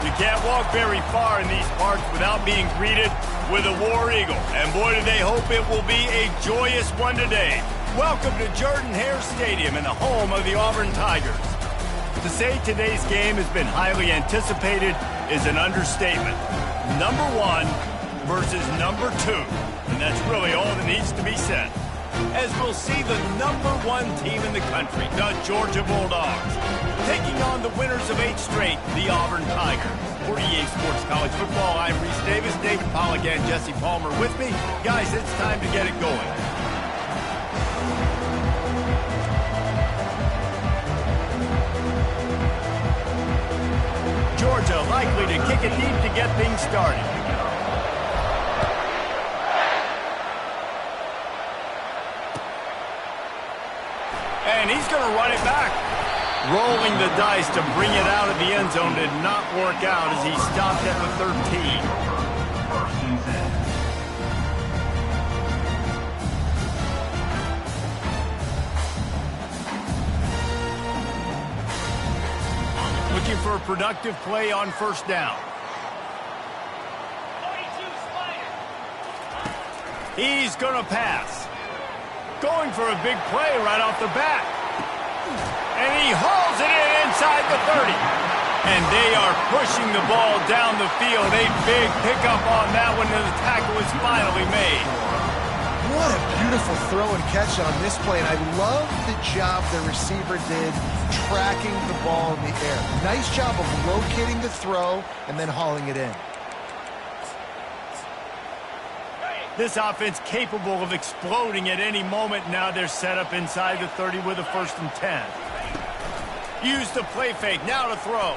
You can't walk very far in these parts without being greeted with a War Eagle. And boy, do they hope it will be a joyous one today. Welcome to Jordan-Hare Stadium and the home of the Auburn Tigers. To say today's game has been highly anticipated is an understatement. Number 1 versus number 2. And that's really all that needs to be said. As we'll see the number 1 team in the country, the Georgia Bulldogs, taking on the winners of 8 straight, the Auburn Tigers. For EA Sports College Football, I'm Reese Davis, David Pollack, and Jesse Palmer with me. Guys, it's time to get it going. Georgia likely to kick it deep to get things started. And he's going to run it back. Rolling the dice to bring it out of the end zone did not work out as he stopped at the 13. Looking for a productive play on first down. He's going to pass. Going for a big play right off the bat. And he hauls it in inside the 30. And they are pushing the ball down the field. A big pickup on that one, and the tackle is finally made. What a beautiful throw and catch on this play. And I love the job the receiver did tracking the ball in the air. Nice job of locating the throw and then hauling it in. This offense capable of exploding at any moment. Now they're set up inside the 30 with a 1st and 10. Use the play fake. Now to throw.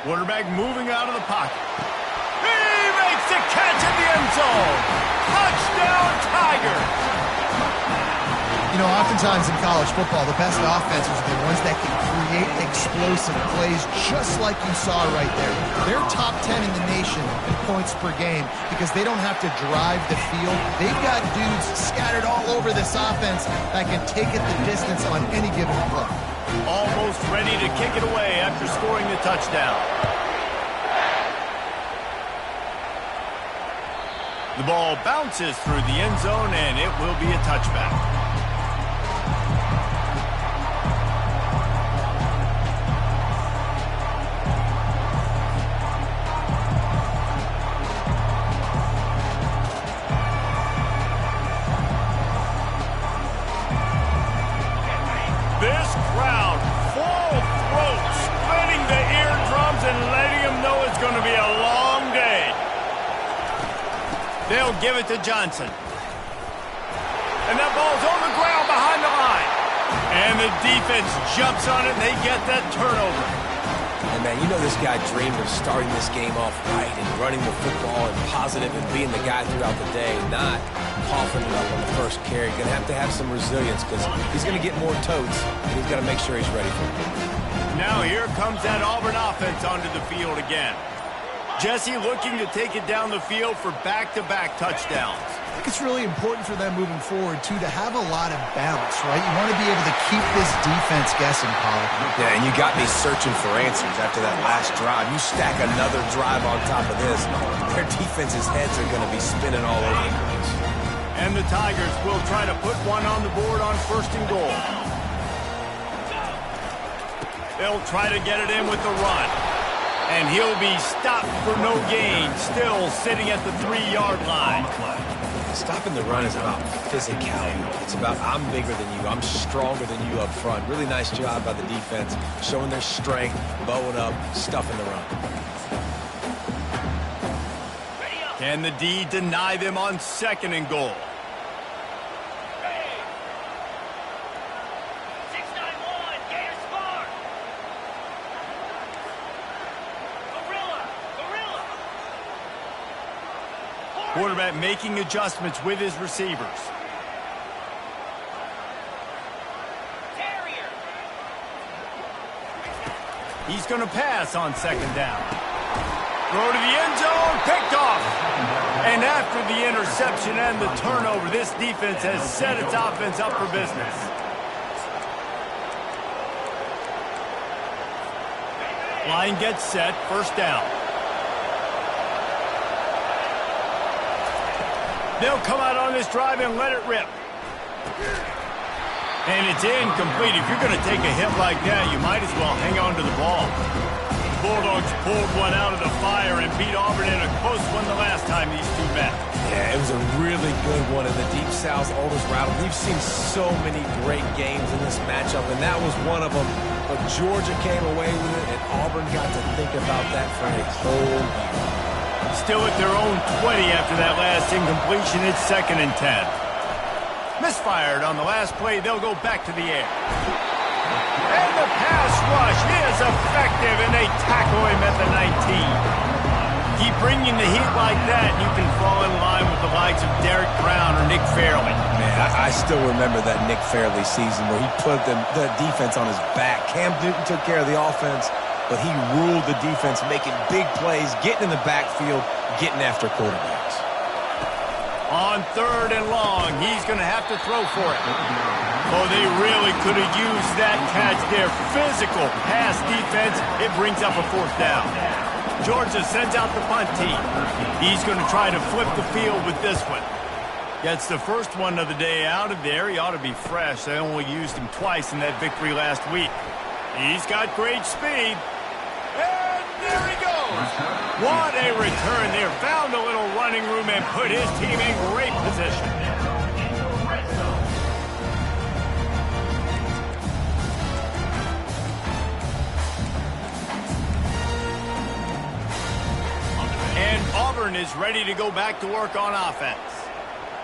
Quarterback moving out of the pocket. He makes the catch in the end zone. Touchdown, Tigers. You know, oftentimes in college football, the best offenses are the ones that can create explosive plays just like you saw right there. They're top 10 in the nation in points per game because they don't have to drive the field. They've got dudes scattered all over this offense that can take it the distance on any given play. Almost ready to kick it away after scoring the touchdown. The ball bounces through the end zone, and it will be a touchback. This crowd, full throat, splitting the eardrums and letting them know it's going to be a long day. They'll give it to Johnson. And that ball's on the ground behind the line. And the defense jumps on it, and they get that turnover. And, man, you know this guy dreamed of starting this game off right and running the football and positive and being the guy throughout the day, not coughing it up on the first carry. Going to have some resilience because he's going to get more totes, and he's got to make sure he's ready for it. Now here comes that Auburn offense onto the field again. Jesse looking to take it down the field for back-to-back touchdowns. I think it's really important for them moving forward, too, to have a lot of balance, right? You want to be able to keep this defense guessing, Pollard. Yeah, and you got me searching for answers after that last drive. You stack another drive on top of this, their defense's heads are going to be spinning all over the place. And the Tigers will try to put one on the board on 1st and goal. They'll try to get it in with the run. And he'll be stopped for no gain, still sitting at the 3-yard line. Stopping the run is about physicality. It's about I'm bigger than you, I'm stronger than you up front. Really nice job by the defense, showing their strength, bowing up, stuffing the run. Can the D deny them on 2nd and goal? Quarterback making adjustments with his receivers. He's going to pass on 2nd down. Throw to the end zone, picked off. And after the interception and the turnover, this defense has set its offense up for business. Line gets set, 1st down. They'll come out on this drive and let it rip. And it's incomplete. If you're going to take a hit like that, you might as well hang on to the ball. The Bulldogs pulled one out of the fire and beat Auburn in a close one the last time these two met. Yeah, it was a really good one in the Deep South Oldest Rattle. We've seen so many great games in this matchup, and that was one of them. But Georgia came away with it, and Auburn got to think about that for a whole year. Still at their own 20 after that last incompletion. It's 2nd and 10. Misfired on the last play. They'll go back to the air. And the pass rush is effective, and they tackle him at the 19. Keep bringing the heat like that, and you can fall in line with the likes of Derek Brown or Nick Fairley. Man, I still remember that Nick Fairley season where he put the defense on his back. Cam Newton took care of the offense, but he ruled the defense, making big plays, getting in the backfield, getting after quarterbacks. On 3rd and long, he's going to have to throw for it. Oh, they really could have used that catch there. Physical pass defense. It brings up a 4th down. Georgia sends out the punt team. He's going to try to flip the field with this one. Gets the first one of the day out of there. He ought to be fresh. They only used him twice in that victory last week. He's got great speed. And there he goes. What a return there. Found a little running room and put his team in great position. And Auburn is ready to go back to work on offense.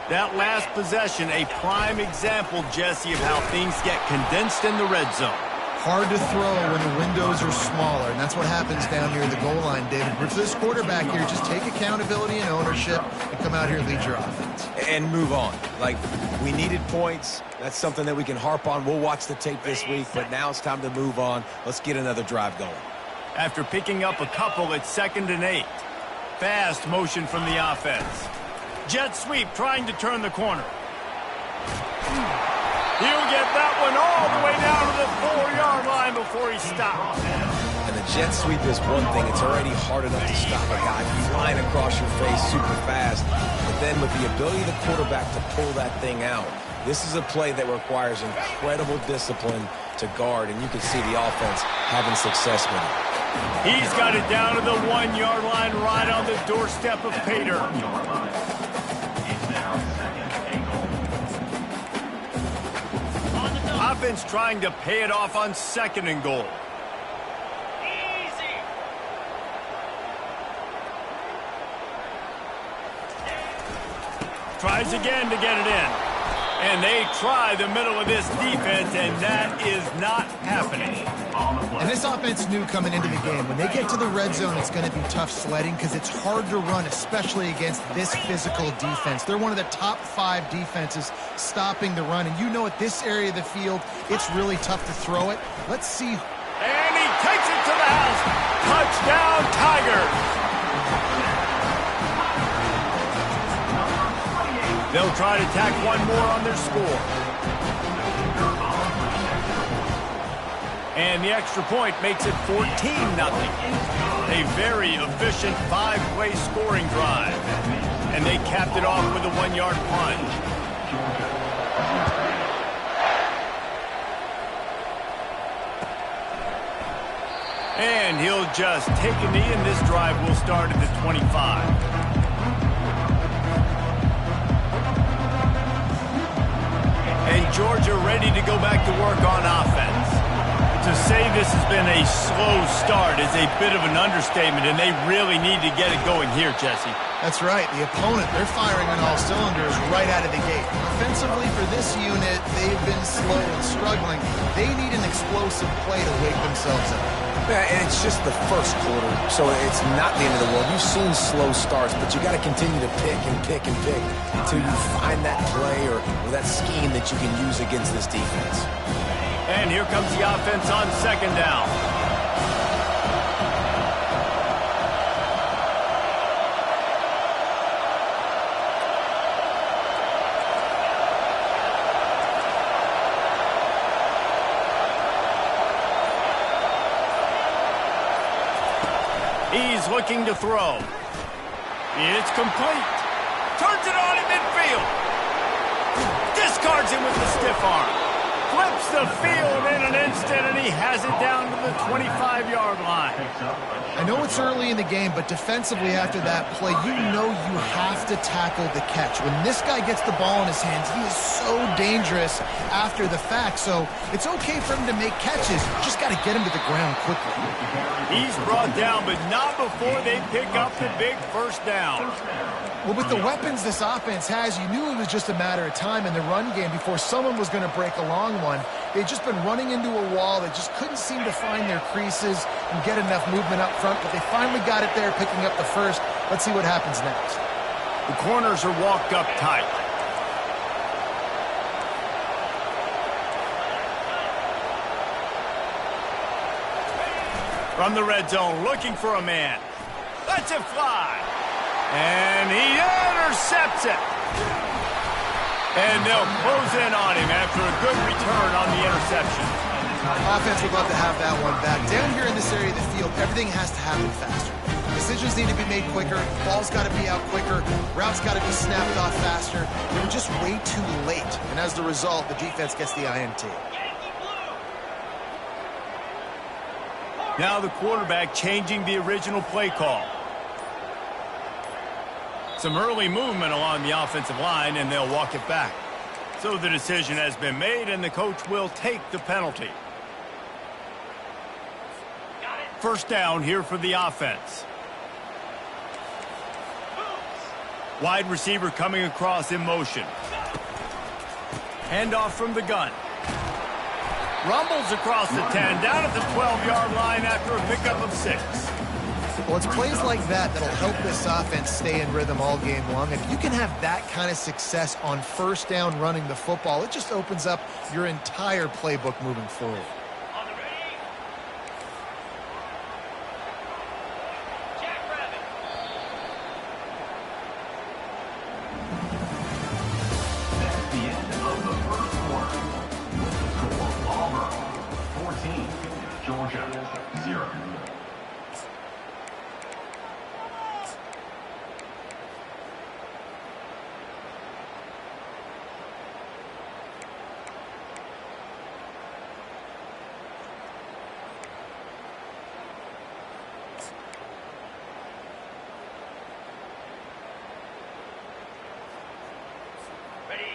That last possession, a prime example, Jesse, of how things get condensed in the red zone. Hard to throw when the windows are smaller, and that's what happens down near the goal line, David. But for this quarterback here, just take accountability and ownership and come out here and lead your offense. And move on. Like, we needed points. That's something that we can harp on. We'll watch the tape this week, but now it's time to move on. Let's get another drive going. After picking up a couple, it's 2nd and 8. Fast motion from the offense. Jet sweep trying to turn the corner. He'll get that one all the way down to the 4-yard line before he stops. And the jet sweep is one thing. It's already hard enough to stop a guy flying across your face super fast. But then with the ability of the quarterback to pull that thing out, this is a play that requires incredible discipline to guard, and you can see the offense having success with it. He's got it down to the 1-yard line right on the doorstep of Pater. Offense trying to pay it off on 2nd and goal. Easy. Tries again to get it in. And they try the middle of this defense, and that is not happening. And this offense knew coming into the game, when they get to the red zone, it's going to be tough sledding because it's hard to run, especially against this physical defense. They're one of the top 5 defenses stopping the run. And you know at this area of the field, it's really tough to throw it. Let's see. And he takes it to the house. Touchdown, Tigers. They'll try to tack one more on their score. And the extra point makes it 14-0. A very efficient 5-play scoring drive. And they capped it off with a 1-yard plunge. And he'll just take a knee, and this drive will start at the 25. And Georgia ready to go back to work on offense. To say this has been a slow start is a bit of an understatement, and they really need to get it going here, Jesse. That's right. The opponent, they're firing on all cylinders right out of the gate. Offensively, for this unit, they've been slow and struggling. They need an explosive play to wake themselves up. Yeah, and it's just the first quarter, so it's not the end of the world. You've seen slow starts, but you got to continue to pick and pick and pick until you find that play or that scheme that you can use against this defense. And here comes the offense on 2nd down. He's looking to throw. It's complete. Turns it on in midfield. Discards him with the stiff arm. Flips the field in an instant, and he has it down to the 25-yard line. I know it's early in the game, but defensively after that play, you know you have to tackle the catch. When this guy gets the ball in his hands, he is so dangerous after the fact. So it's okay for him to make catches. You just got to get him to the ground quickly. He's brought down, but not before they pick up the big first down. Well, with the weapons this offense has, you knew it was just a matter of time in the run game before someone was going to break a long one. They'd just been running into a wall. They just couldn't seem to find their creases and get enough movement up front, but they finally got it there, picking up the first. Let's see what happens next. The corners are walked up tight. From the red zone, looking for a man. Lets it fly. And he intercepts it. And they'll close in on him after a good return on the interception. Offense would love to have that one back. Down here in this area of the field, everything has to happen faster. Decisions need to be made quicker. Ball's got to be out quicker. Routes got to be snapped off faster. They were just way too late. And as the result, the defense gets the INT. Now the quarterback changing the original play call. Some early movement along the offensive line, and they'll walk it back. So the decision has been made, and the coach will take the penalty. First down here for the offense. Wide receiver coming across in motion. Handoff from the gun. Rumbles across the 10, down at the 12-yard line after a pickup of 6. Well, it's plays like that that'll help this offense stay in rhythm all game long. If you can have that kind of success on first down running the football, it just opens up your entire playbook moving forward.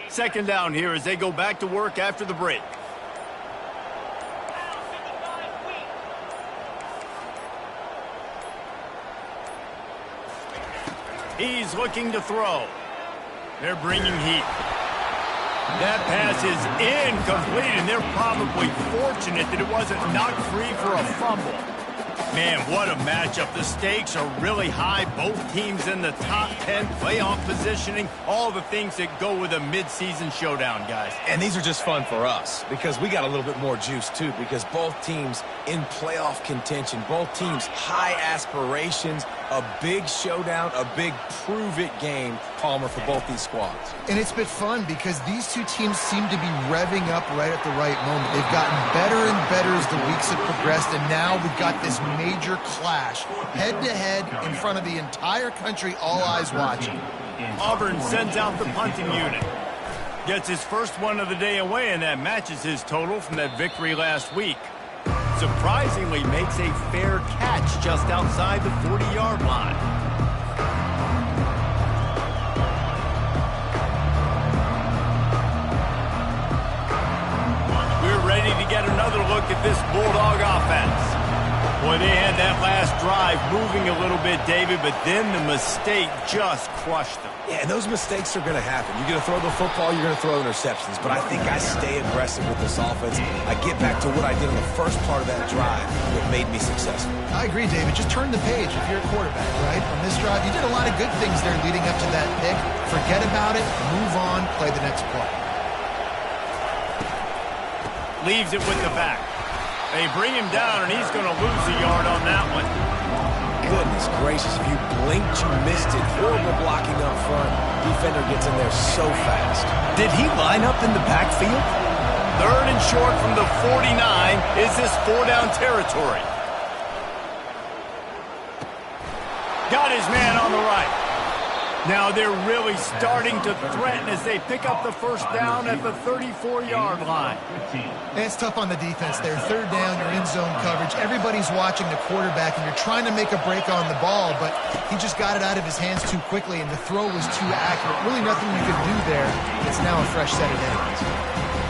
Second down here as they go back to work after the break. He's looking to throw. They're bringing heat. That pass is incomplete, and they're probably fortunate that it wasn't knocked free for a fumble. Man, what a matchup. The stakes are really high. Both teams in the top 10 playoff positioning. All the things that go with a midseason showdown, guys. And these are just fun for us because we got a little bit more juice, too, because both teams in playoff contention, both teams high aspirations, a big showdown, a big prove-it game, Palmer, for both these squads. And it's been fun because these two teams seem to be revving up right at the right moment. They've gotten better and better as the weeks have progressed, and now we've got this major clash, head-to-head in front of the entire country, all eyes watching. Auburn sends out the punting unit. Gets his first one of the day away, and that matches his total from that victory last week. Surprisingly makes a fair catch just outside the 40-yard line. We're ready to get another look at this Bulldog offense. Boy, they had that last drive moving a little bit, David, but then the mistake just crushed them. Yeah, and those mistakes are going to happen. You're going to throw the football, you're going to throw interceptions. But I think I stay aggressive with this offense. I get back to what I did in the first part of that drive that made me successful. I agree, David. Just turn the page if you're a quarterback, right? On this drive, you did a lot of good things there leading up to that pick. Forget about it, move on, play the next play. Leaves it with the back. They bring him down, and he's going to lose a yard on that one. Goodness gracious, if you blinked, you missed it. Horrible blocking up front. Defender gets in there so fast. Did he line up in the backfield? Third and short from the 49. Is this four-down territory? Got his man on the right. Now they're really starting to threaten as they pick up the first down at the 34-yard line. And it's tough on the defense there. Third down, you're in zone coverage. Everybody's watching the quarterback, and you're trying to make a break on the ball, but he just got it out of his hands too quickly, and the throw was too accurate. Really nothing you could do there. It's now a fresh set of downs.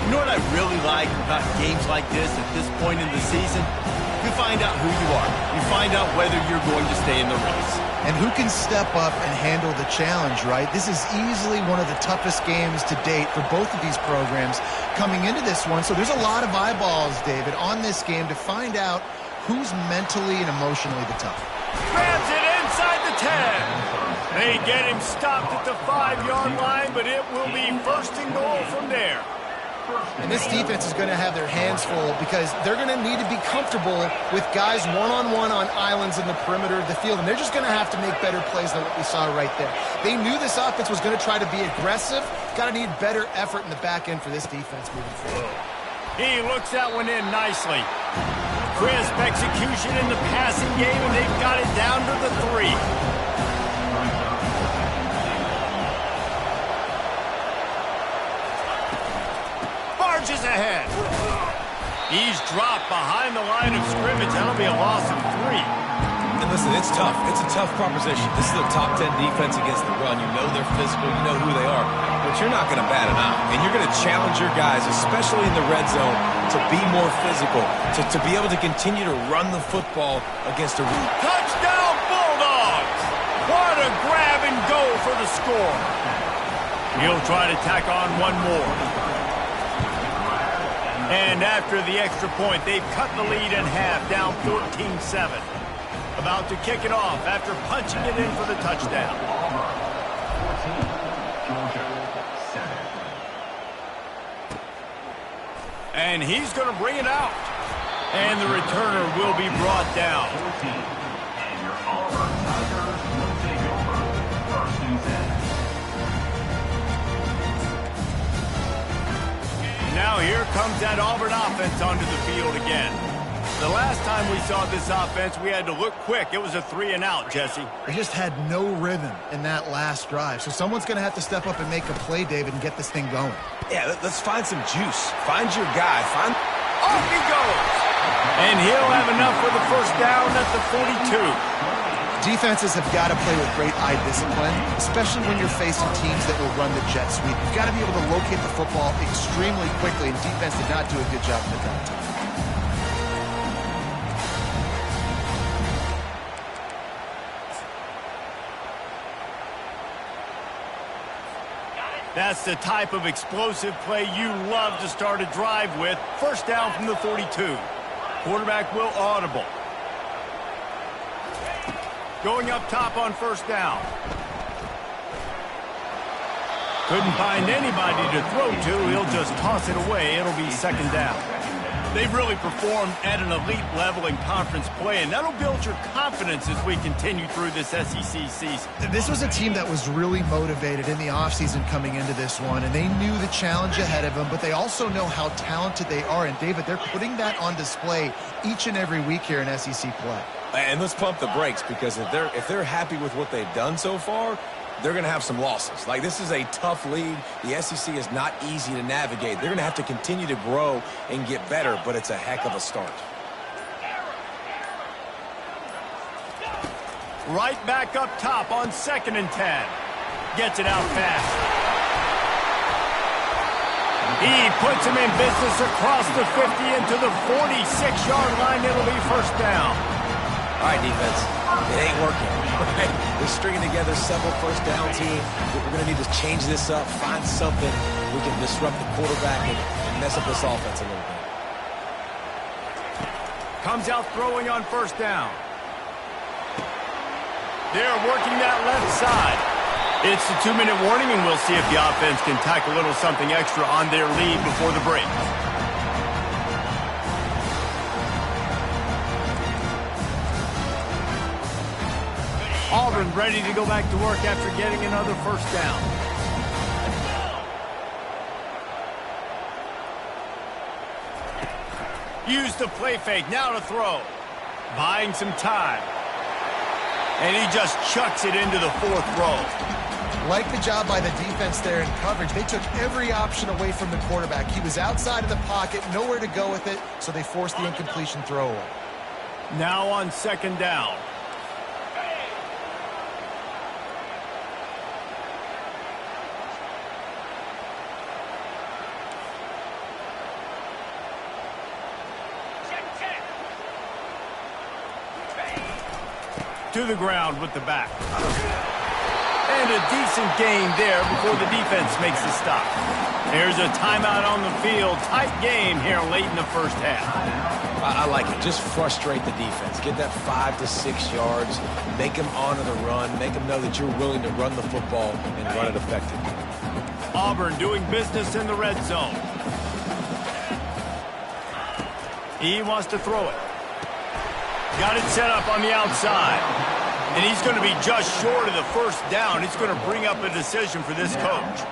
You know what I really like about games like this at this point in the season? You find out who you are. You find out whether you're going to stay in the race. And who can step up and handle the challenge, right? This is easily one of the toughest games to date for both of these programs coming into this one. So there's a lot of eyeballs, David, on this game to find out who's mentally and emotionally the tough. Grabs it inside the 10. They get him stopped at the 5-yard line, but it will be first and goal from there. And this defense is going to have their hands full because they're going to need to be comfortable with guys one-on-one on islands in the perimeter of the field, and they're just going to have to make better plays than what we saw right there. They knew this offense was going to try to be aggressive. Got to need better effort in the back end for this defense moving forward. He looks that one in nicely. Crisp execution in the passing game, and they've got it down to the 3. Marches ahead. He's dropped behind the line of scrimmage. That'll be a loss of 3. And listen, it's tough. It's a tough proposition. This is a top 10 defense against the run. You know they're physical. You know who they are. But you're not going to bat an eye. And you're going to challenge your guys, especially in the red zone, to be more physical, to be able to continue to run the football against a... Touchdown, Bulldogs! What a grab and go for the score. He'll try to tack on one more. And after the extra point, they've cut the lead in half, down 14-7. About to kick it off after punching it in for the touchdown. And he's going to bring it out. And the returner will be brought down. Now here comes that Auburn offense onto the field again. The last time we saw this offense, we had to look quick. It was a 3-and-out, Jesse. They just had no rhythm in that last drive. So someone's going to have to step up and make a play, David, and get this thing going. Yeah, let's find some juice. Find your guy. Off he goes. And he'll have enough for the first down at the 42. Defenses have got to play with great eye discipline, especially when you're facing teams that will run the jet sweep. You've got to be able to locate the football extremely quickly, and defense did not do a good job at that time. That's the type of explosive play you love to start a drive with. First down from the 42. Quarterback will audible. Going up top on first down. Couldn't find anybody to throw to. He'll just toss it away. It'll be second down. They've really performed at an elite level in conference play, and that'll build your confidence as we continue through this SEC season. This was a team that was really motivated in the offseason coming into this one, and they knew the challenge ahead of them, but they also know how talented they are. And, David, they're putting that on display each and every week here in SEC play. And let's pump the brakes, because if they're happy with what they've done so far, they're going to have some losses. Like, this is a tough league. The SEC is not easy to navigate. They're going to have to continue to grow and get better, but it's a heck of a start. Right back up top on 2nd and 10. Gets it out fast. He puts him in business across the 50 into the 46-yard line. It'll be first down. All right, defense. It ain't working. They're stringing together several first downs here. We're going to need to change this up, find something we can disrupt the quarterback and mess up this offense a little bit. Comes out throwing on first down. They're working that left side. It's the 2-minute warning, and we'll see if the offense can tack a little something extra on their lead before the break. Auburn ready to go back to work after getting another first down. Use the play fake, now to throw. Buying some time. And he just chucks it into the 4th row. Like the job by the defense there in coverage. They took every option away from the quarterback. He was outside of the pocket, nowhere to go with it, so they forced the incompletion throw away. Now on second down. To the ground with the back. And a decent gain there before the defense makes the stop. There's a timeout on the field. Tight game here late in the first half. I like it. Just frustrate the defense. Get that 5 to 6 yards. Make them honor the run. Make them know that you're willing to run the football and run it effectively. Auburn doing business in the red zone. He wants to throw it. Got it set up on the outside. And he's going to be just short of the first down. It's going to bring up a decision for this coach.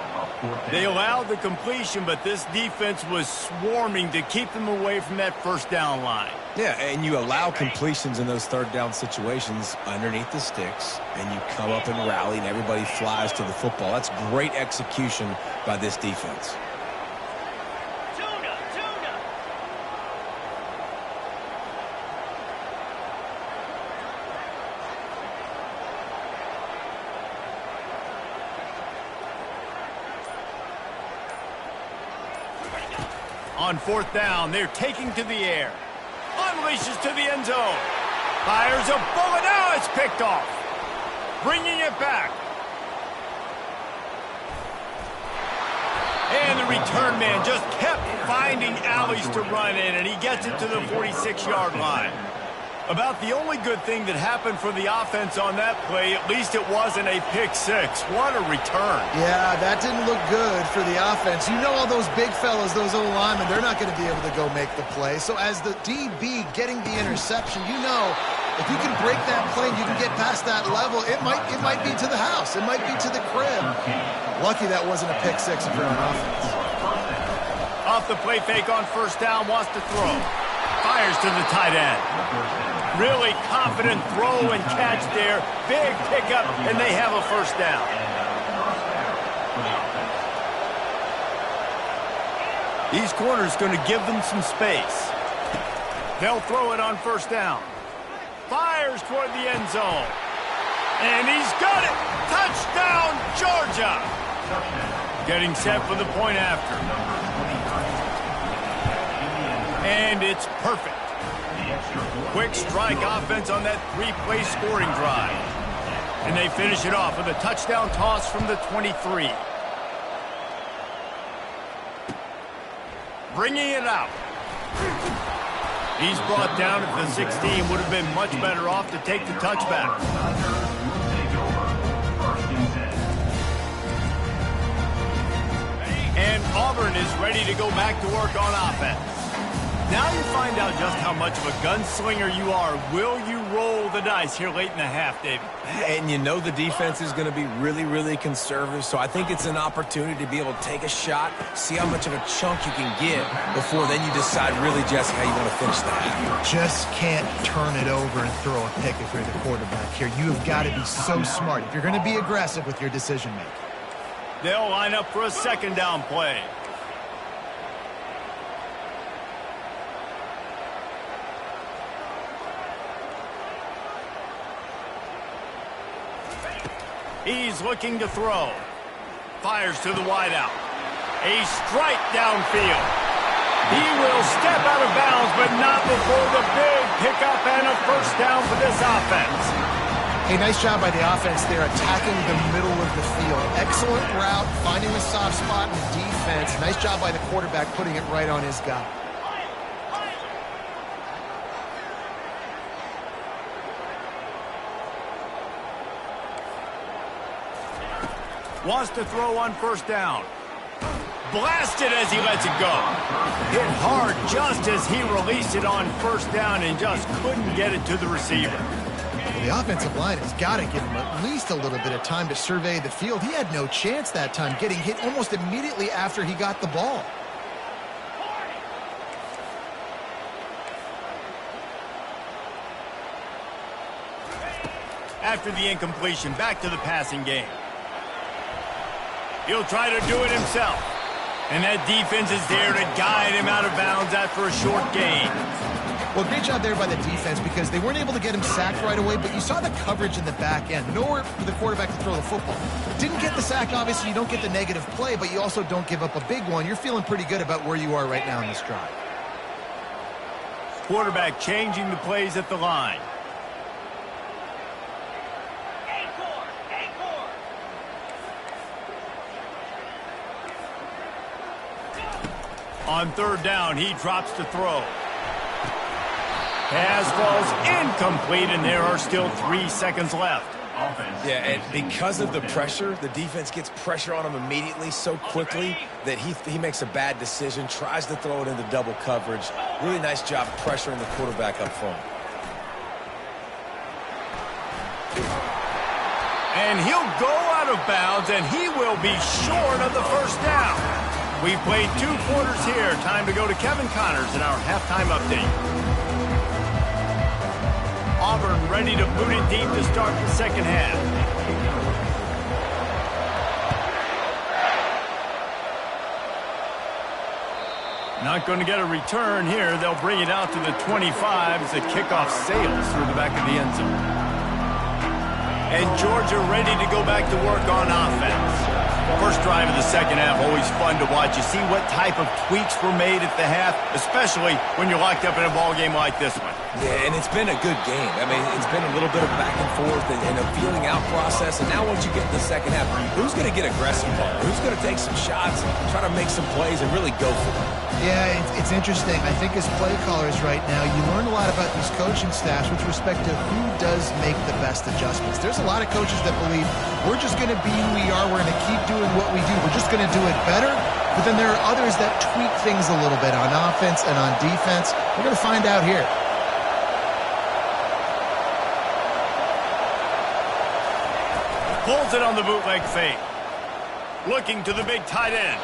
They allowed the completion, but this defense was swarming to keep them away from that first down line. Yeah, and you allow completions in those third down situations underneath the sticks, and you come up and rally, and everybody flies to the football. That's great execution by this defense. On fourth down, they're taking to the air. Unleashes to the end zone. Fires a bullet. Now it's picked off. Bringing it back. And the return man just kept finding alleys to run in, and he gets it to the 46-yard line. About the only good thing that happened for the offense on that play, at least it wasn't a pick six. What a return. Yeah, that didn't look good for the offense. You know all those big fellas, those O-linemen, they're not going to be able to go make the play. So as the DB getting the interception, you know, if you can break that play and you can get past that level, it might be to the house. It might be to the crib. Lucky that wasn't a pick six if you're on offense. Off the play fake on first down, wants to throw. Fires to the tight end. Really confident throw and catch there. Big pickup, and they have a first down. These corners going to give them some space. They'll throw it on first down. Fires toward the end zone. And he's got it. Touchdown, Georgia. Getting set for the point after. And it's perfect. Quick strike offense on that three-play scoring drive. And they finish it off with a touchdown toss from the 23. Bringing it out. He's brought down at the 16. Would have been much better off to take the touchback. And Auburn is ready to go back to work on offense. Now you find out just how much of a gunslinger you are. Will you roll the dice here late in the half, David? And you know the defense is going to be really, really conservative, so I think it's an opportunity to be able to take a shot, see how much of a chunk you can get before then you decide really just how you want to finish the half. Just can't turn it over and throw a pick if you're the quarterback here. You have got to be so smart if you're going to be aggressive with your decision-making. They'll line up for a second down play. He's looking to throw. Fires to the wideout. A strike downfield. He will step out of bounds, but not before the big pickup and a first down for this offense. Hey, nice job by the offense there, attacking the middle of the field. Excellent route, finding the soft spot in the defense. Nice job by the quarterback putting it right on his guy. Wants to throw on first down. Blasted as he lets it go. Hit hard just as he released it on first down and just couldn't get it to the receiver. The offensive line has got to give him at least a little bit of time to survey the field. He had no chance that time, getting hit almost immediately after he got the ball. After the incompletion, back to the passing game. He'll try to do it himself. And that defense is there to guide him out of bounds after a short gain. Well, great job there by the defense because they weren't able to get him sacked right away, but you saw the coverage in the back end. Nowhere for the quarterback to throw the football. Didn't get the sack, obviously. You don't get the negative play, but you also don't give up a big one. You're feeling pretty good about where you are right now in this drive. Quarterback changing the plays at the line. On third down, he drops to throw. Pass falls incomplete, and there are still 3 seconds left. Yeah, and because of the pressure, the defense gets pressure on him immediately so quickly that he makes a bad decision, tries to throw it into double coverage. Really nice job pressuring the quarterback up front. And he'll go out of bounds, and he will be short of the first down. We've played 2 quarters here. Time to go to Kevin Connors in our halftime update. Auburn ready to boot it deep to start the second half. Not going to get a return here. They'll bring it out to the 25 as the kickoff sails through the back of the end zone. And Georgia ready to go back to work on offense. First drive of the second half, always fun to watch. You see what type of tweaks were made at the half, especially when you're locked up in a ball game like this one. Yeah, and it's been a good game. I mean, it's been a little bit of back and forth and a feeling out process. And now once you get to the second half, who's going to get aggressive, Paul? Who's going to take some shots, try to make some plays, and really go for it? Yeah, it's interesting. I think as play callers right now, you learn a lot about these coaching staffs with respect to who does make the best adjustments. There's a lot of coaches that believe we're just going to be who we are. We're going to keep doing what we do. We're just going to do it better. But then there are others that tweak things a little bit on offense and on defense. We're going to find out here. Pulls it on the bootleg fake. Looking to the big tight end.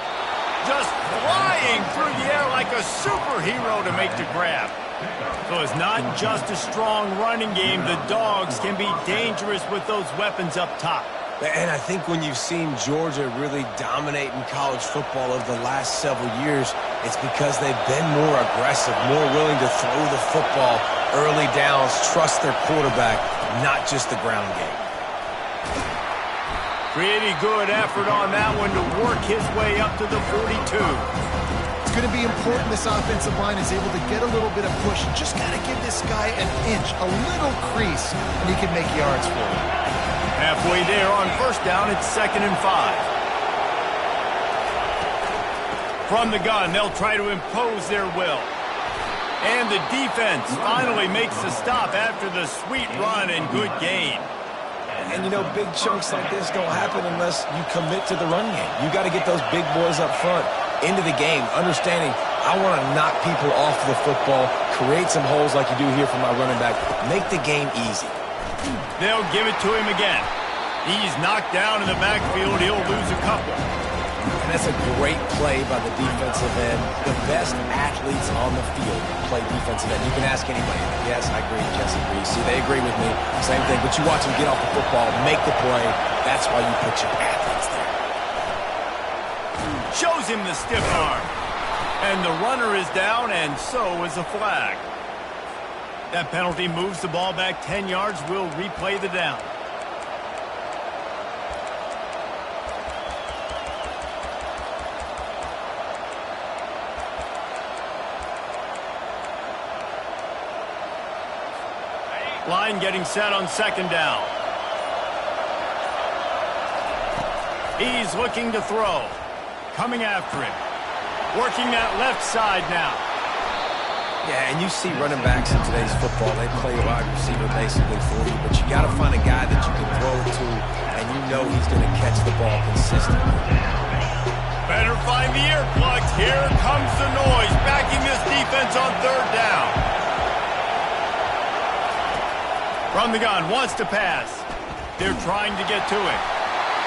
Just flying through the air like a superhero to make the grab. So it's not just a strong running game. The Dogs can be dangerous with those weapons up top. And I think when you've seen Georgia really dominate in college football over the last several years, it's because they've been more aggressive, more willing to throw the football early downs, trust their quarterback, not just the ground game. Pretty good effort on that one to work his way up to the 42. It's going to be important this offensive line is able to get a little bit of push. Just got to give this guy an inch, a little crease, and he can make yards for it. Halfway there on first down, it's 2nd and 5. From the gun, they'll try to impose their will. And the defense finally makes the stop after the sweet run and good gain. And, you know, big chunks like this don't happen unless you commit to the run game. You got to get those big boys up front into the game, understanding I want to knock people off the football, create some holes like you do here for my running back, make the game easy. They'll give it to him again. He's knocked down in the backfield. He'll lose a couple. And that's a great play by the defensive end. The best athletes on the field play defensive end. You can ask anybody. Yes, I agree. Jesse agrees. See, they agree with me. Same thing. But you watch them get off the football, make the play. That's why you put your athletes there. Shows him the stiff arm. And the runner is down, and so is a flag. That penalty moves the ball back 10 yards. We'll replay the down. Line getting set on 2nd down. He's looking to throw. Coming after him. Working that left side now. Yeah, and you see running backs in today's football, they play wide receiver basically for you, but you got to find a guy that you can throw it to, and you know he's going to catch the ball consistently. Better find the earplugs. Here comes the noise, backing this defense on 3rd down. From the gun, wants to pass. They're trying to get to it.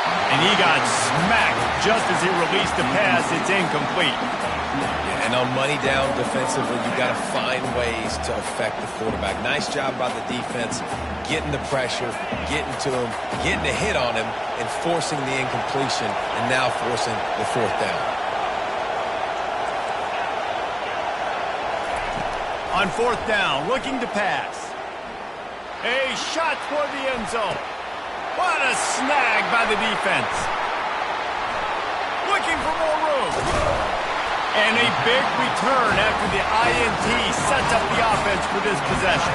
And he got smacked just as he released the pass. It's incomplete. And on money down defensively, you got to find ways to affect the quarterback. Nice job by the defense, getting the pressure, getting to him, getting a hit on him, and forcing the incompletion, and now forcing the fourth down. On fourth down, looking to pass. A shot toward the end zone. What a snag by the defense. Looking for more room. And a big return after the INT sets up the offense for this possession.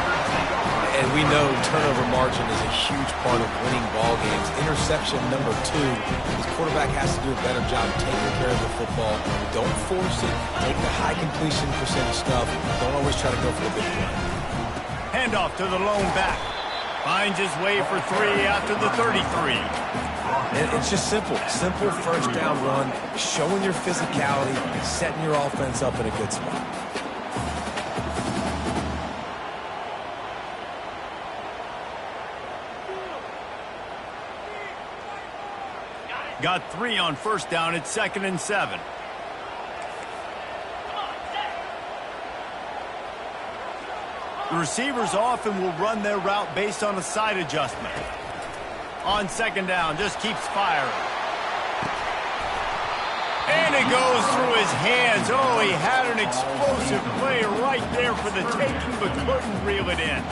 And we know turnover margin is a huge part of winning ball games. Interception number 2. This quarterback has to do a better job taking care of the football. Don't force it. Take the high completion percentage stuff. Don't always try to go for the big play. Handoff to the lone back. Finds his way for 3 after the 33. And it's just simple. Simple first down run, showing your physicality, setting your offense up in a good spot. Got 3 on first down. It's 2nd and 7. The receivers often will run their route based on a side adjustment. On 2nd down, just keeps firing. And it goes through his hands. Oh, he had an explosive play right there for the taking, but couldn't reel it in.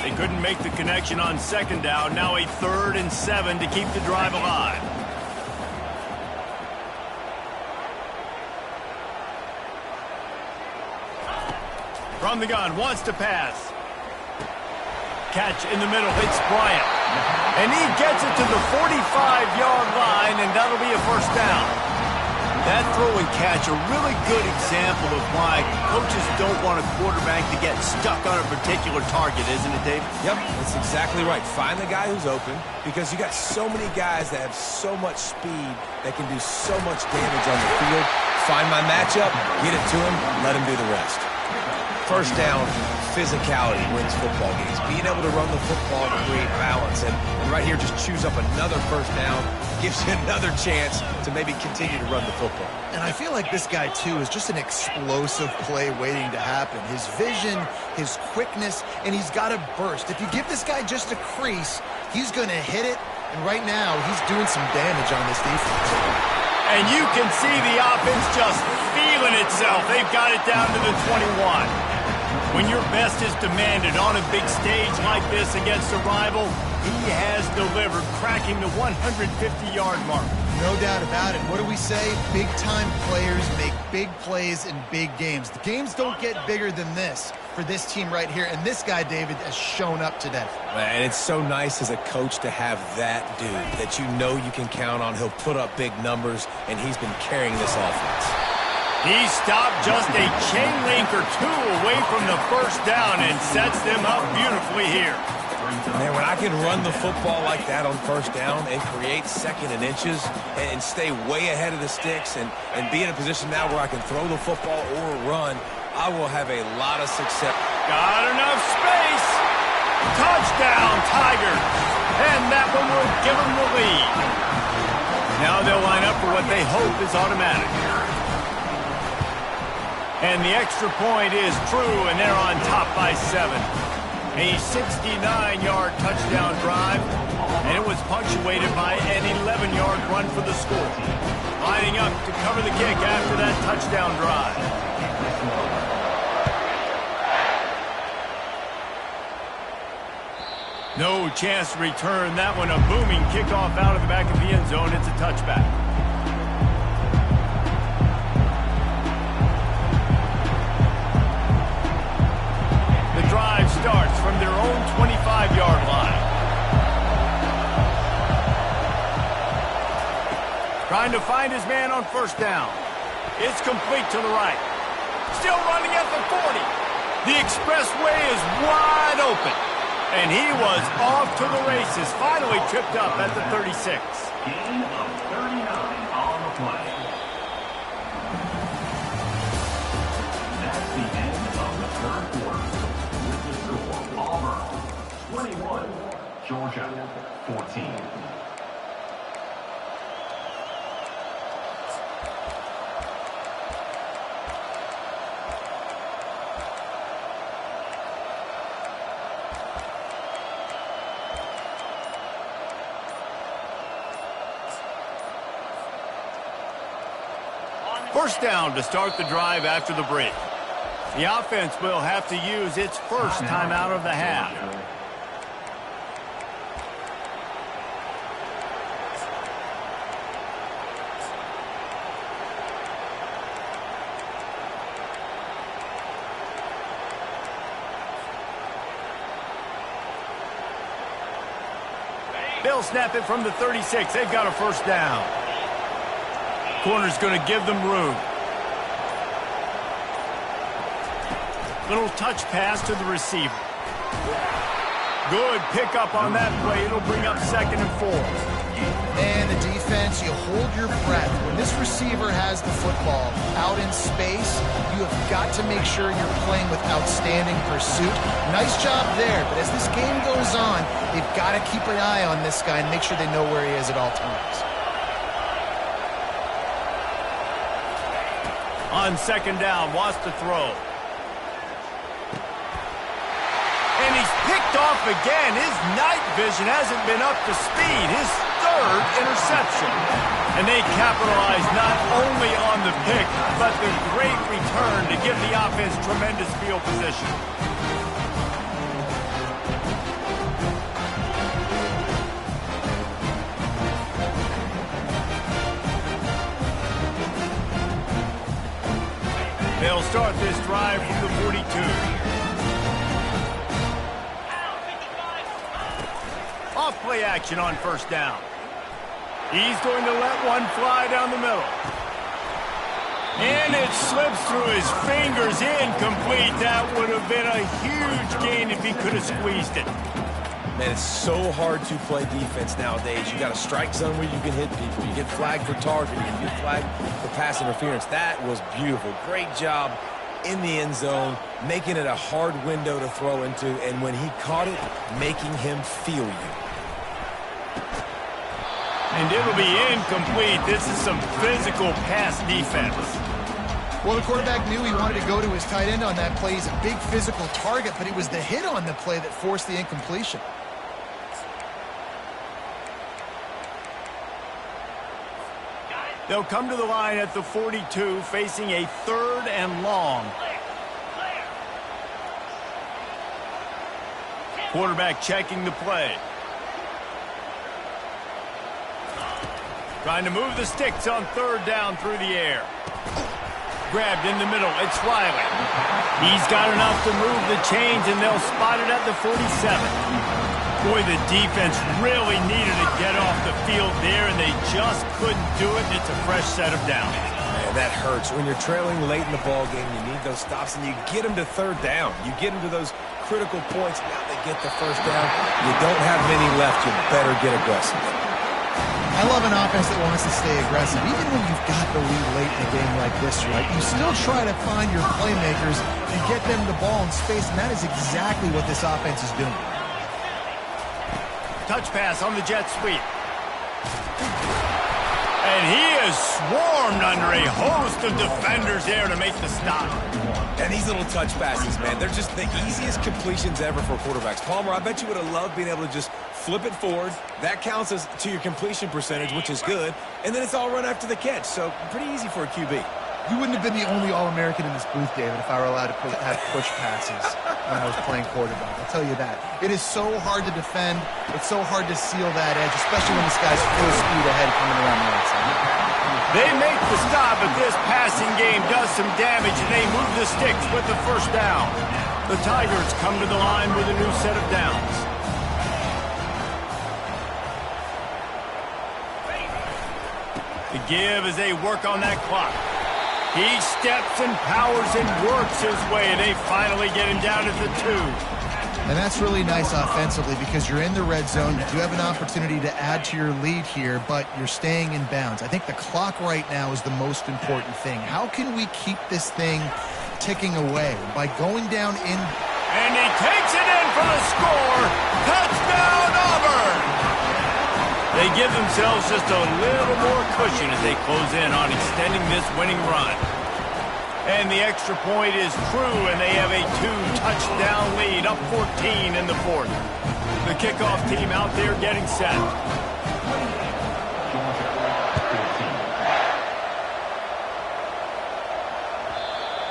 They couldn't make the connection on 2nd down. Now a 3rd and 7 to keep the drive alive. From the gun, wants to pass. Catch in the middle, hits Bryant. And he gets it to the 45-yard line, and that'll be a first down. That throw and catch, a really good example of why coaches don't want a quarterback to get stuck on a particular target, isn't it, Dave? Yep, that's exactly right. Find the guy who's open, because you got so many guys that have so much speed that can do so much damage on the field. Find my matchup, get it to him, let him do the rest. First down, physicality wins football games. Being able to run the football and create balance. And right here, just choose up another first down. Gives you another chance to maybe continue to run the football. And I feel like this guy, too, is just an explosive play waiting to happen. His vision, his quickness, and he's got a burst. If you give this guy just a crease, he's going to hit it. And right now, he's doing some damage on this defense. And you can see the offense just feeling itself. They've got it down to the 21. When your best is demanded on a big stage like this against a rival, he has delivered, cracking the 150-yard mark. No doubt about it. What do we say? Big-time players make big plays in big games. The games don't get bigger than this for this team right here, and this guy, David, has shown up today. And it's so nice as a coach to have that dude that you know you can count on. He'll put up big numbers, and he's been carrying this offense. He stopped just a chain link or 2 away from the first down and sets them up beautifully here. Man, when I can run the football like that on first down and create 2nd and inches and stay way ahead of the sticks and be in a position now where I can throw the football or run, I will have a lot of success. Got enough space. Touchdown, Tigers. And that one will give them the lead. Now they'll line up for what they hope is automatic. And the extra point is true, and they're on top by 7. A 69-yard touchdown drive, and it was punctuated by an 11-yard run for the score. Lining up to cover the kick after that touchdown drive. No chance to return that one. A booming kickoff out of the back of the end zone. It's a touchback. Drive starts from their own 25-yard line. Trying to find his man on first down. It's complete to the right. Still running at the 40. The expressway is wide open. And he was off to the races. Finally tripped up at the 36. Gain of 39 on the play. That's the end of the third quarter. Auburn 21, Georgia 14. First down to start the drive after the break. The offense will have to use its first timeout of the half. They'll snap it from the 36. They've got a first down. Corner's going to give them room. Little touch pass to the receiver. Good pickup on that play. It'll bring up 2nd and 4. And the defense, you hold your breath. When this receiver has the football out in space, you have got to make sure you're playing with outstanding pursuit. Nice job there, but as this game goes on, they've got to keep an eye on this guy and make sure they know where he is at all times. On 2nd down, wants to throw. And he's picked off again. His night vision hasn't been up to speed. His 3rd interception. And they capitalize not only on the pick, but the great return to give the offense tremendous field position. They'll start this drive from the 42. Off play action on first down. He's going to let one fly down the middle. And it slips through his fingers, incomplete. That would have been a huge gain if he could have squeezed it. Man, it's so hard to play defense nowadays. You got a strike zone where you can hit people. You get flagged for targeting. You get flagged for pass interference. That was beautiful. Great job in the end zone, making it a hard window to throw into, and when he caught it, making him feel you. And it'll be incomplete. This is some physical pass defense. Well, the quarterback knew he wanted to go to his tight end on that play. He's a big physical target, but it was the hit on the play that forced the incompletion. They'll come to the line at the 42, facing a 3rd and long. Quarterback checking the play. Trying to move the sticks on 3rd down through the air. Grabbed in the middle. It's Riley. He's got enough to move the chains, and they'll spot it at the 47. Boy, the defense really needed to get off the field there, and they just couldn't do it. It's a fresh set of downs. Man, that hurts. When you're trailing late in the ball game, you need those stops, and you get them to 3rd down. You get them to those critical points. Now they get the first down. You don't have many left. You better get aggressive. I love an offense that wants to stay aggressive. Even when you've got the lead late in a game like this, right, you still try to find your playmakers and get them the ball in space, and that is exactly what this offense is doing. Touch pass on the jet sweep. And he is swarmed under a host of defenders there to make the stop. And these little touch passes, man, they're just the easiest completions ever for quarterbacks. Palmer, I bet you would have loved being able to just flip it forward. That counts as to your completion percentage, which is good. And then it's all run after the catch, so pretty easy for a QB. You wouldn't have been the only All-American in this booth, David, if I were allowed to have push passes when I was playing quarterback. I'll tell you that. It is so hard to defend. It's so hard to seal that edge, especially when this guy's full speed ahead coming around the outside. They make the stop, but this passing game does some damage, and they move the sticks with the first down. The Tigers come to the line with a new set of downs. The give as they work on that clock. He steps and powers and works his way. They finally get him down at the 2. And that's really nice offensively because you're in the red zone. You do have an opportunity to add to your lead here, but you're staying in bounds. I think the clock right now is the most important thing. How can we keep this thing ticking away? By going down in... And he takes it in for the score. Touchdown, Auburn! They give themselves just a little more cushion as they close in on extending this winning run. And the extra point is true, and they have a 2-touchdown lead, up 14 in the 4th. The kickoff team out there getting set.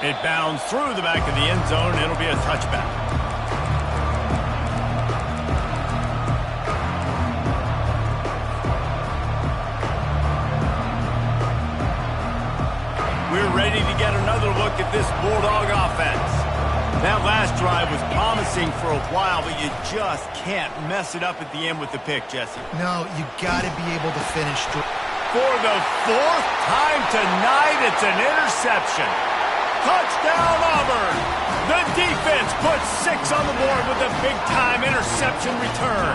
It bounds through the back of the end zone, and it'll be a touchback. We're ready to get another look at this Bulldog offense. That last drive was promising for a while, but you just can't mess it up at the end with the pick, Jesse. No, you got to be able to finish. For the fourth time tonight, it's an interception. Touchdown, Auburn! The defense puts 6 on the board with a big-time interception return.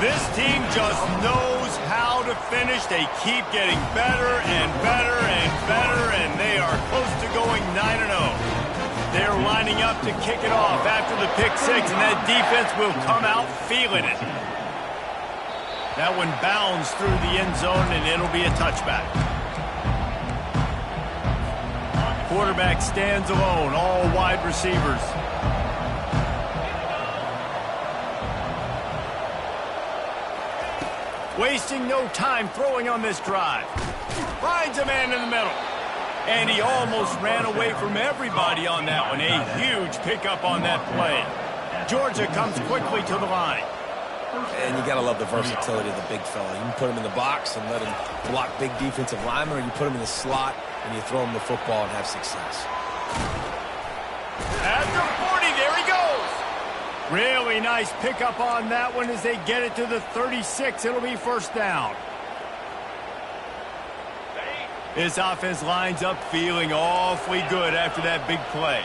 This team just knows how to finish. They keep getting better and better and better, and they are close to going 9-0. They're lining up to kick it off after the pick 6, and that defense will come out feeling it. That one bounds through the end zone, and it'll be a touchback. Quarterback stands alone, all wide receivers. Wasting no time throwing on this drive. Finds a man in the middle. And he almost ran away from everybody on that one. A huge pickup on that play. Georgia comes quickly to the line. And you got to love the versatility of the big fella. You can put him in the box and let him block big defensive linemen, or you put him in the slot and you throw him the football and have success. At the 40, there he goes. Really nice pickup on that one as they get it to the 36. It'll be first down. This offense lines up feeling awfully good after that big play.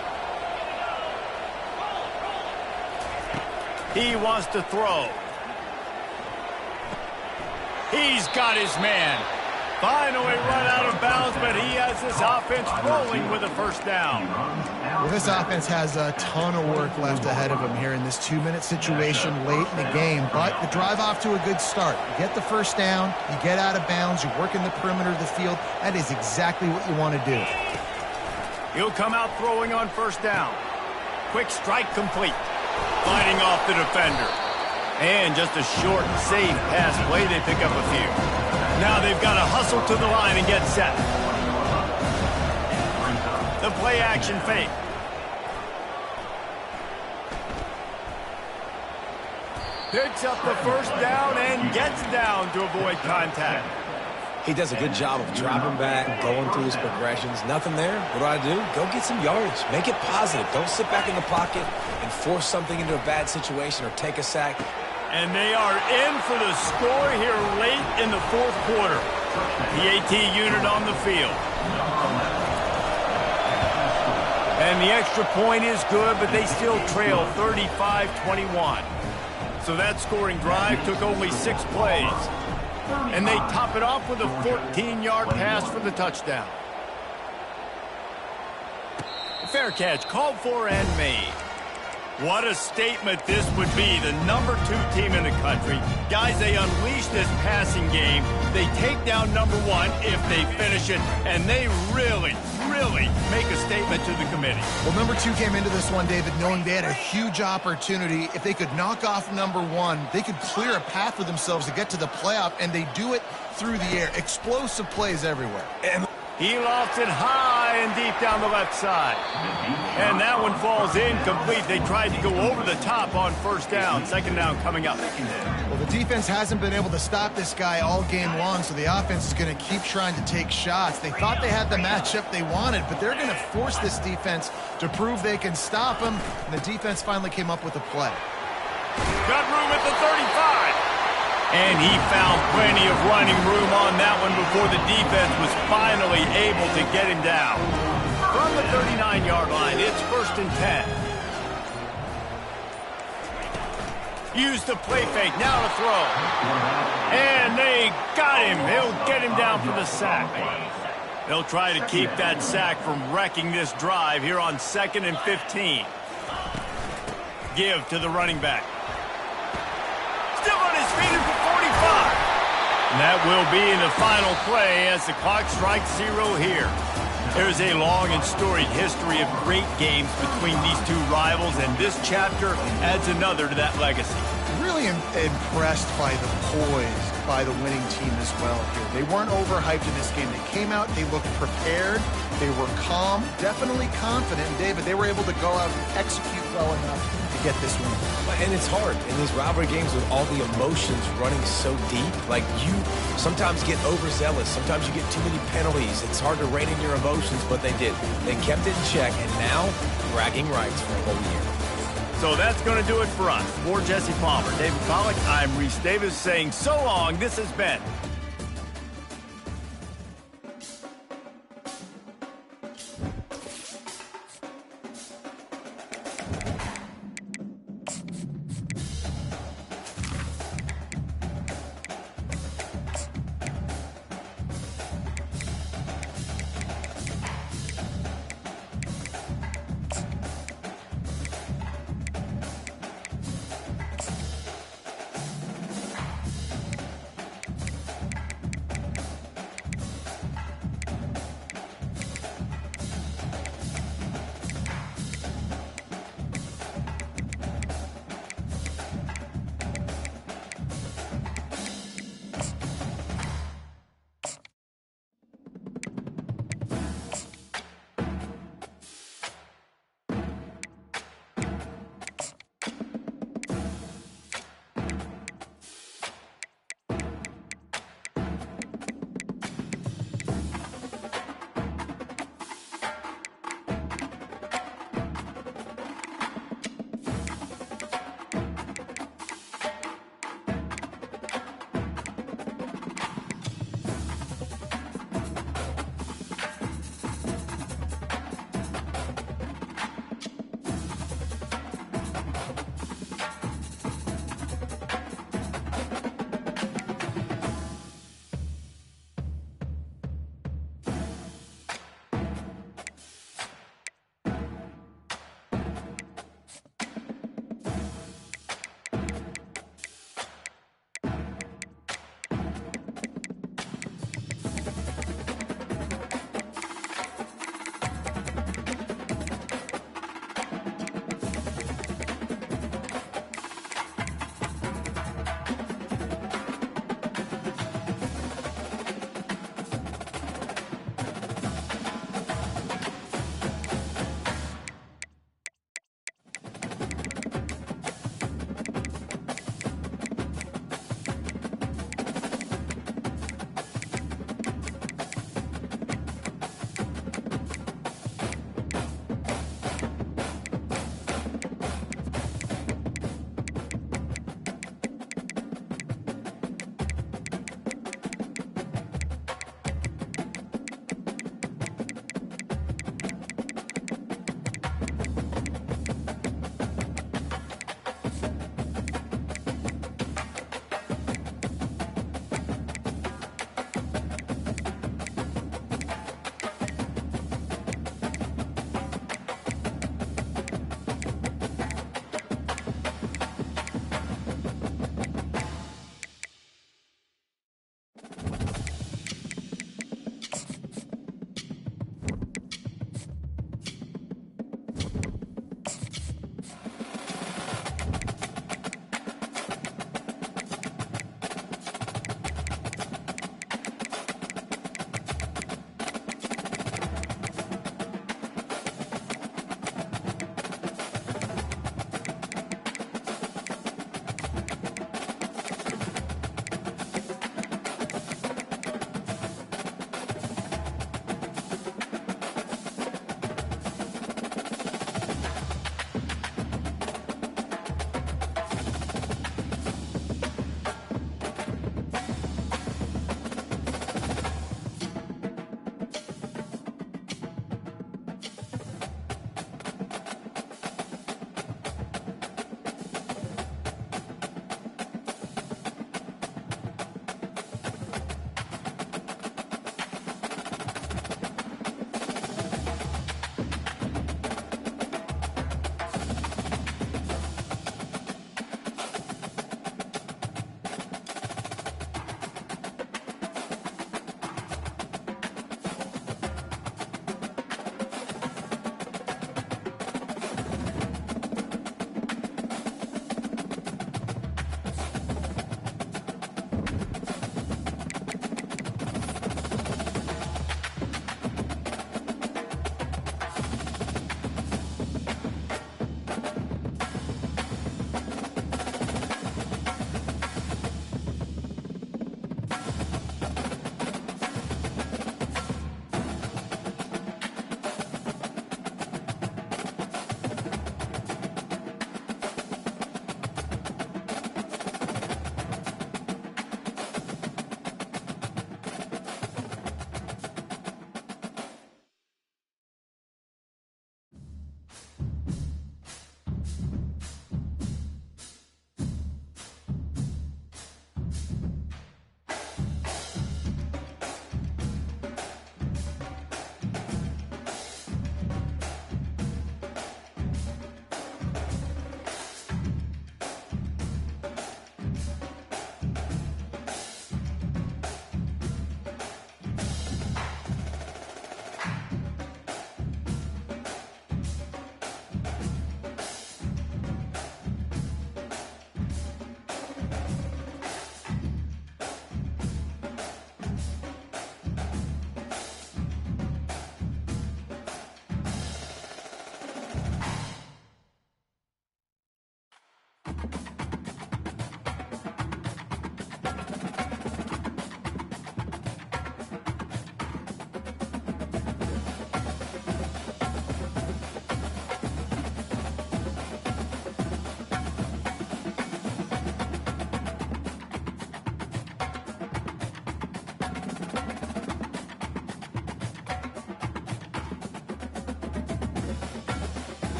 He wants to throw. He's got his man. Finally run out of bounds, but he has this offense rolling with a first down. Well, this offense has a ton of work left ahead of them here in this 2-minute situation late in the game, but the drive off to a good start. You get the first down, you get out of bounds, you work in the perimeter of the field. That is exactly what you want to do. He'll come out throwing on first down. Quick strike complete. Fighting off the defender. And just a short, safe pass play. They pick up a few. Now they've got to hustle to the line and get set. The play action fake. Picks up the first down and gets down to avoid contact. He does a good job of dropping back, going through his progressions. Nothing there. What do? Go get some yardage. Make it positive. Don't sit back in the pocket and force something into a bad situation or take a sack. And they are in for the score here late in the fourth quarter. The AT unit on the field. And the extra point is good, but they still trail 35-21. So that scoring drive took only 6 plays. And they top it off with a 14-yard pass for the touchdown. Fair catch called for and made. What a statement this would be. The number 2 team in the country. Guys, they unleash this passing game. They take down number 1 if they finish it. And they really make a statement to the committee. Well, number 2 came into this one, David, knowing they had a huge opportunity. If they could knock off number 1, they could clear a path for themselves to get to the playoff, and they do it through the air. Explosive plays everywhere. And he lofts it high and deep down the left side. And that one falls incomplete. They tried to go over the top on first down. Second down coming up. Well, the defense hasn't been able to stop this guy all game long, so the offense is going to keep trying to take shots. They thought they had the matchup they wanted, but they're going to force this defense to prove they can stop him, and the defense finally came up with a play. Got room at the 35. And he found plenty of running room on that one before the defense was finally able to get him down. From the 39-yard line, it's first and 10. Use the play fake, now to throw. And they got him. They'll get him down for the sack. They'll try to keep that sack from wrecking this drive here on 2nd and 15. Give to the running back. Still on his feet at the 45. And that will be in the final play as the clock strikes 0 here. There's a long and storied history of great games between these 2 rivals, and this chapter adds another to that legacy. It really impressed by the poise by the winning team as well here. They weren't overhyped in this game. They came out, they looked prepared, they were calm, definitely confident. And David, they were able to go out and execute well enough to get this win. And it's hard in these rivalry games with all the emotions running so deep. Like, you sometimes get overzealous. Sometimes you get too many penalties. It's hard to rein in your emotions, but they did. They kept it in check, and now bragging rights for a whole year. So that's going to do it for us. For Jesse Palmer, David Pollack, I'm Reese Davis saying so long. This has been